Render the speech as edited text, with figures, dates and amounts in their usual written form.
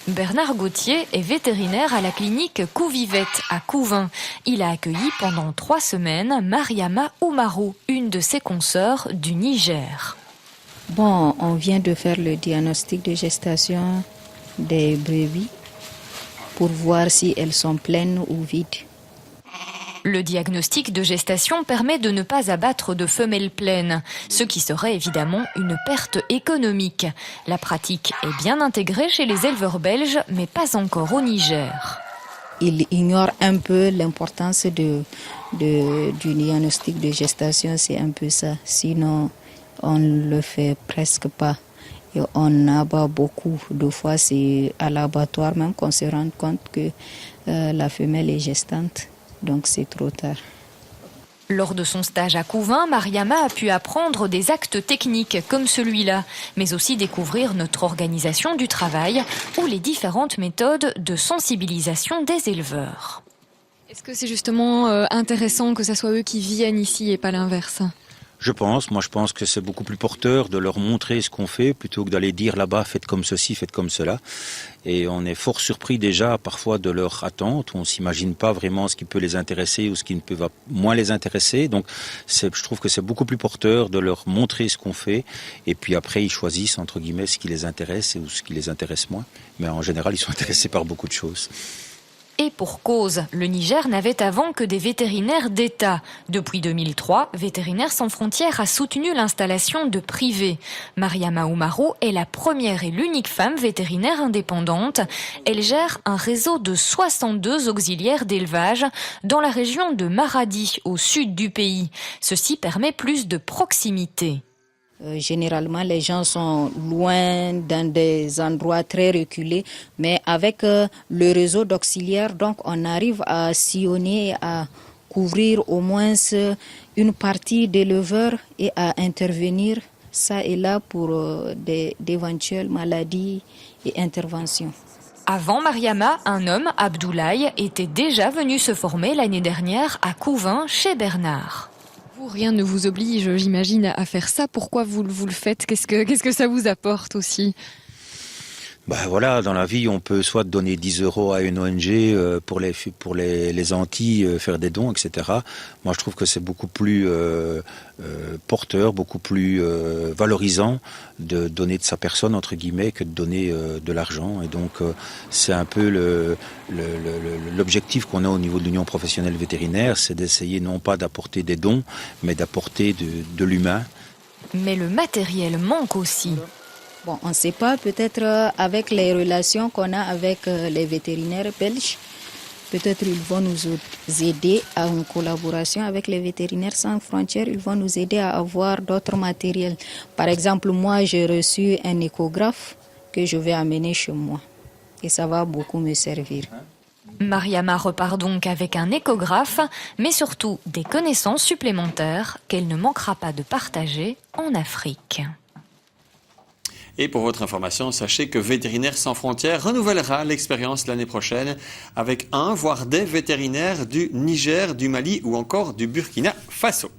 Bernard Gauthier est vétérinaire à la clinique Couvivette à Couvin. Il a accueilli pendant 3 semaines Mariama Oumarou, une de ses consoeurs du Niger. Bon, on vient de faire le diagnostic de gestation des brebis pour voir si elles sont pleines ou vides. Le diagnostic de gestation permet de ne pas abattre de femelles pleines, ce qui serait évidemment une perte économique. La pratique est bien intégrée chez les éleveurs belges, mais pas encore au Niger. Ils ignorent un peu l'importance du diagnostic de gestation, c'est un peu ça. Sinon, on ne le fait presque pas. Et on abat beaucoup. Deux fois, c'est à l'abattoir même qu'on se rend compte que la femelle est gestante. Donc c'est trop tard. Lors de son stage à Couvin, Mariama a pu apprendre des actes techniques comme celui-là, mais aussi découvrir notre organisation du travail ou les différentes méthodes de sensibilisation des éleveurs. Est-ce que c'est justement intéressant que ce soit eux qui viennent ici et pas l'inverse ? Je pense que c'est beaucoup plus porteur de leur montrer ce qu'on fait plutôt que d'aller dire là-bas faites comme ceci, faites comme cela. Et on est fort surpris déjà parfois de leur attente. On s'imagine pas vraiment ce qui peut les intéresser ou ce qui ne peut moins les intéresser. Donc je trouve que c'est beaucoup plus porteur de leur montrer ce qu'on fait. Et puis après ils choisissent entre guillemets ce qui les intéresse ou ce qui les intéresse moins. Mais en général ils sont intéressés par beaucoup de choses. Et pour cause, le Niger n'avait avant que des vétérinaires d'État. Depuis 2003, Vétérinaires sans frontières a soutenu l'installation de privés. Mariama Oumarou est la première et l'unique femme vétérinaire indépendante. Elle gère un réseau de 62 auxiliaires d'élevage dans la région de Maradi, au sud du pays. Ceci permet plus de proximité. Généralement, les gens sont loin dans des endroits très reculés, mais avec le réseau d'auxiliaires, donc on arrive à sillonner, à couvrir au moins une partie d'éleveurs et à intervenir ça et là pour d'éventuelles maladies et interventions. Avant Mariama, un homme, Abdoulaye, était déjà venu se former l'année dernière à Couvin chez Bernard. Rien ne vous oblige, j'imagine, à faire ça. Pourquoi vous le faites ? Qu'est-ce que ça vous apporte aussi ? Voilà, dans la vie, on peut soit donner 10 € à une ONG pour les Antilles, faire des dons, etc. Moi, je trouve que c'est beaucoup plus porteur, beaucoup plus valorisant de donner de sa personne, entre guillemets, que de donner de l'argent. Et donc, c'est un peu l'objectif qu'on a au niveau de l'Union professionnelle vétérinaire, c'est d'essayer non pas d'apporter des dons, mais d'apporter de l'humain. Mais le matériel manque aussi. Bon, on ne sait pas, peut-être avec les relations qu'on a avec les vétérinaires belges, peut-être ils vont nous aider à une collaboration avec les vétérinaires sans frontières, ils vont nous aider à avoir d'autres matériels. Par exemple, moi j'ai reçu un échographe que je vais amener chez moi et ça va beaucoup me servir. Mariama repart donc avec un échographe, mais surtout des connaissances supplémentaires qu'elle ne manquera pas de partager en Afrique. Et pour votre information, sachez que Vétérinaires sans frontières renouvellera l'expérience l'année prochaine avec voire des vétérinaires du Niger, du Mali ou encore du Burkina Faso.